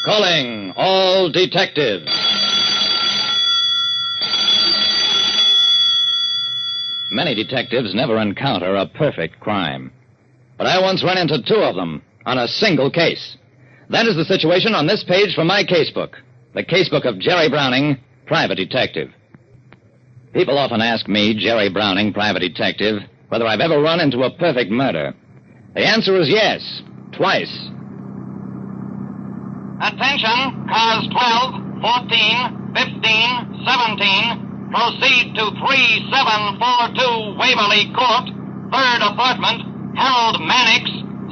Calling all detectives. Many detectives never encounter a perfect crime. But I once ran into two of them on a single case. That is the situation on this page from my casebook. The casebook of Jerry Browning, private detective. People often ask me, Jerry Browning, private detective, whether I've ever run into a perfect murder. The answer is yes, twice. Attention, cars 12, 14, 15, 17. Proceed to 3742 Waverly Court, 3rd apartment, Harold Mannix,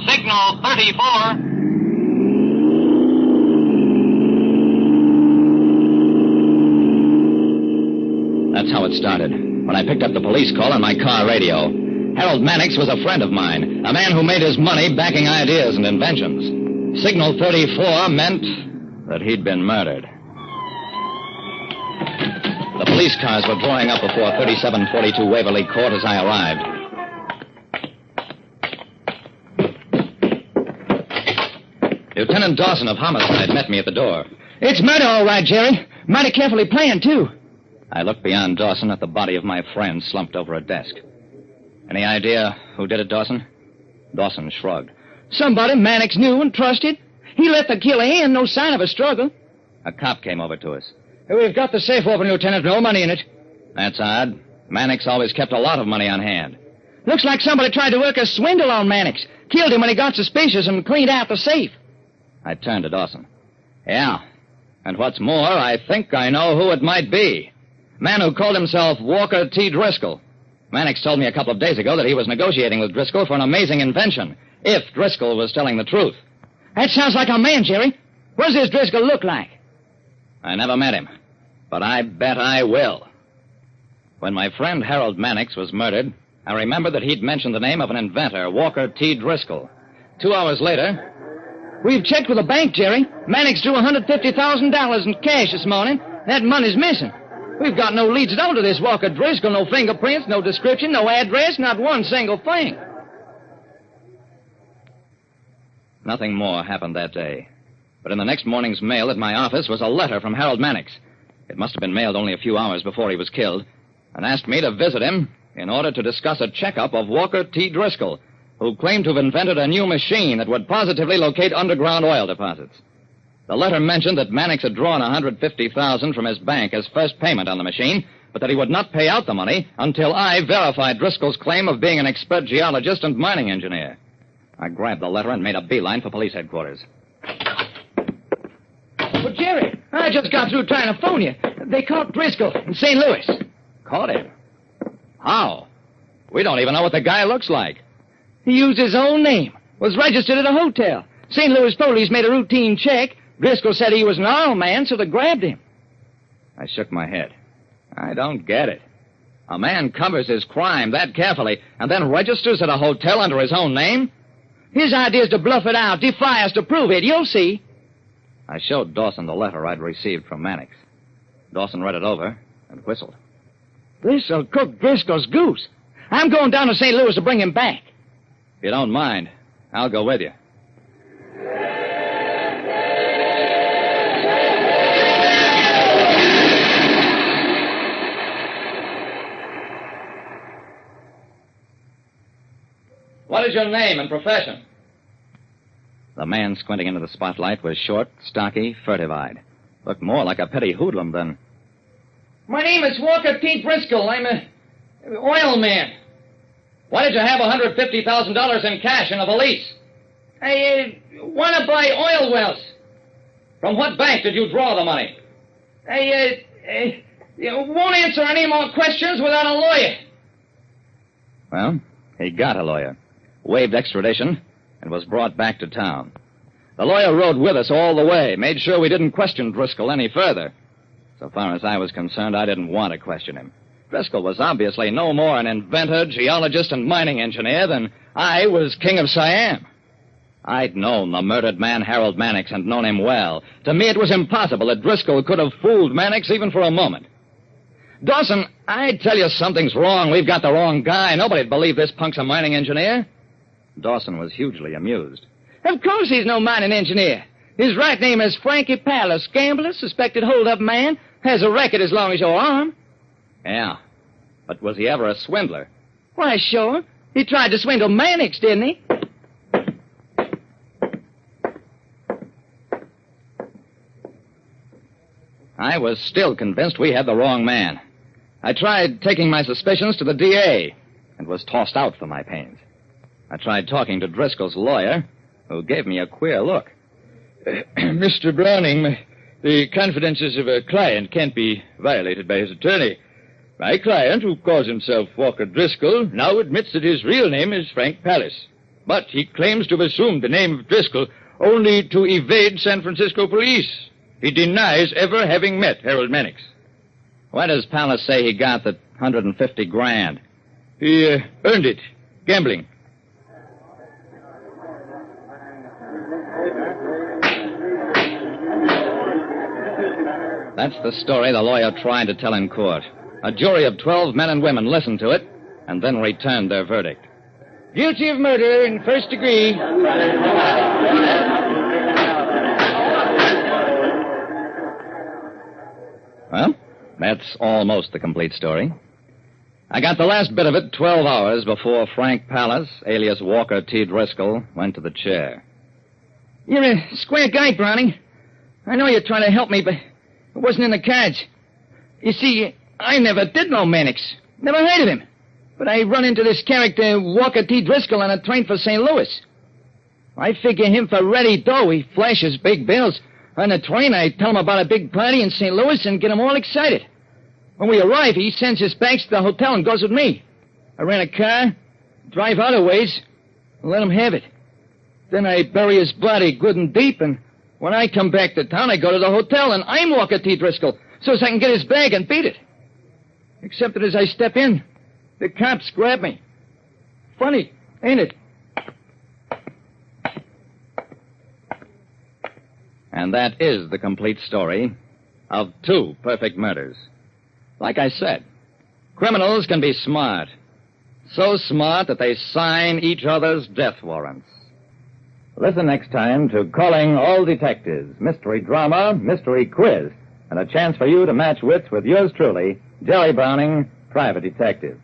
signal 34. That's how it started. When I picked up the police call on my car radio. Harold Mannix was a friend of mine, a man who made his money backing ideas and inventions. Signal 34 meant that he'd been murdered. The police cars were drawing up before 3742 Waverly Court as I arrived. Lieutenant Dawson of Homicide met me at the door. It's murder, all right, Jerry. Mighty carefully planned, too. I looked beyond Dawson at the body of my friend slumped over a desk. Any idea who did it, Dawson? Dawson shrugged. Somebody Mannix knew and trusted. He left the killer in, no sign of a struggle. A cop came over to us. We've got the safe open, Lieutenant. No money in it. That's odd. Mannix always kept a lot of money on hand. Looks like somebody tried to work a swindle on Mannix. Killed him when he got suspicious and cleaned out the safe. I turned to Dawson. Yeah. And what's more, I think I know who it might be. Man who called himself Walker T. Driscoll. Mannix told me a couple of days ago that he was negotiating with Driscoll for an amazing invention, if Driscoll was telling the truth. That sounds like a man, Jerry. What does this Driscoll look like? I never met him, but I bet I will. When my friend Harold Mannix was murdered, I remembered that he'd mentioned the name of an inventor, Walker T. Driscoll. 2 hours later... We've checked with the bank, Jerry. Mannix drew $150,000 in cash this morning. That money's missing. We've got no leads at all to this Walker Driscoll, no fingerprints, no description, no address, not one single thing. Nothing more happened that day. But in the next morning's mail at my office was a letter from Harold Mannix. It must have been mailed only a few hours before he was killed, and asked me to visit him in order to discuss a checkup of Walker T. Driscoll, who claimed to have invented a new machine that would positively locate underground oil deposits. The letter mentioned that Mannix had drawn $150,000 from his bank as first payment on the machine, but that he would not pay out the money until I verified Driscoll's claim of being an expert geologist and mining engineer. I grabbed the letter and made a beeline for police headquarters. Well, Jerry, I just got through trying to phone you. They caught Driscoll in St. Louis. Caught him? How? We don't even know what the guy looks like. He used his own name. Was registered at a hotel. St. Louis police made a routine check. Driscoll said he was an oil man, so they grabbed him. I shook my head. I don't get it. A man covers his crime that carefully and then registers at a hotel under his own name? His idea is to bluff it out, defy us to prove it. You'll see. I showed Dawson the letter I'd received from Mannix. Dawson read it over and whistled. This'll cook Driscoll's goose. I'm going down to St. Louis to bring him back. If you don't mind, I'll go with you. What is your name and profession? The man squinting into the spotlight was short, stocky, furtive-eyed. Looked more like a petty hoodlum than... My name is Walker T. Driscoll. I'm an oil man. Why did you have $150,000 in cash in a valise? I want to buy oil wells. From what bank did you draw the money? I won't answer any more questions without a lawyer. Well, he got a lawyer, waived extradition, and was brought back to town. The lawyer rode with us all the way, made sure we didn't question Driscoll any further. So far as I was concerned, I didn't want to question him. Driscoll was obviously no more an inventor, geologist, and mining engineer than I was king of Siam. I'd known the murdered man Harold Mannix and known him well. To me, it was impossible that Driscoll could have fooled Mannix even for a moment. Dawson, I tell you something's wrong. We've got the wrong guy. Nobody'd believe this punk's a mining engineer. Dawson was hugely amused. Of course he's no mining engineer. His right name is Frankie Palace, gambler, suspected hold-up man, has a record as long as your arm. Yeah. But was he ever a swindler? Why, sure. He tried to swindle Mannix, didn't he? I was still convinced we had the wrong man. I tried taking my suspicions to the DA and was tossed out for my pains. I tried talking to Driscoll's lawyer, who gave me a queer look. Mr. Browning, the confidences of a client can't be violated by his attorney. My client, who calls himself Walker Driscoll, now admits that his real name is Frank Palace. But he claims to have assumed the name of Driscoll only to evade San Francisco police. He denies ever having met Harold Mannix. Where does Palace say he got the $150,000? He earned it, gambling. That's the story the lawyer tried to tell in court. A jury of 12 men and women listened to it and then returned their verdict. Guilty of murder in first degree. Well, that's almost the complete story. I got the last bit of it 12 hours before Frank Palace, alias Walker T. Driscoll, went to the chair. You're a square guy, Browning. I know you're trying to help me, but it wasn't in the cards. You see, I never did know Mannix. Never heard of him. But I run into this character, Walker T. Driscoll, on a train for St. Louis. I figure him for ready dough. He flashes big bills. On the train, I tell him about a big party in St. Louis and get him all excited. When we arrive, he sends his bags to the hotel and goes with me. I rent a car, drive out a ways, and let him have it. Then I bury his body good and deep, and when I come back to town, I go to the hotel, and I'm Walker T. Driscoll, so as I can get his bag and beat it. Except that as I step in, the cops grab me. Funny, ain't it? And that is the complete story of 2 perfect murders. Like I said, criminals can be smart. So smart that they sign each other's death warrants. Listen next time to Calling All Detectives, mystery drama, mystery quiz, and a chance for you to match wits with yours truly, Jerry Browning, private detective.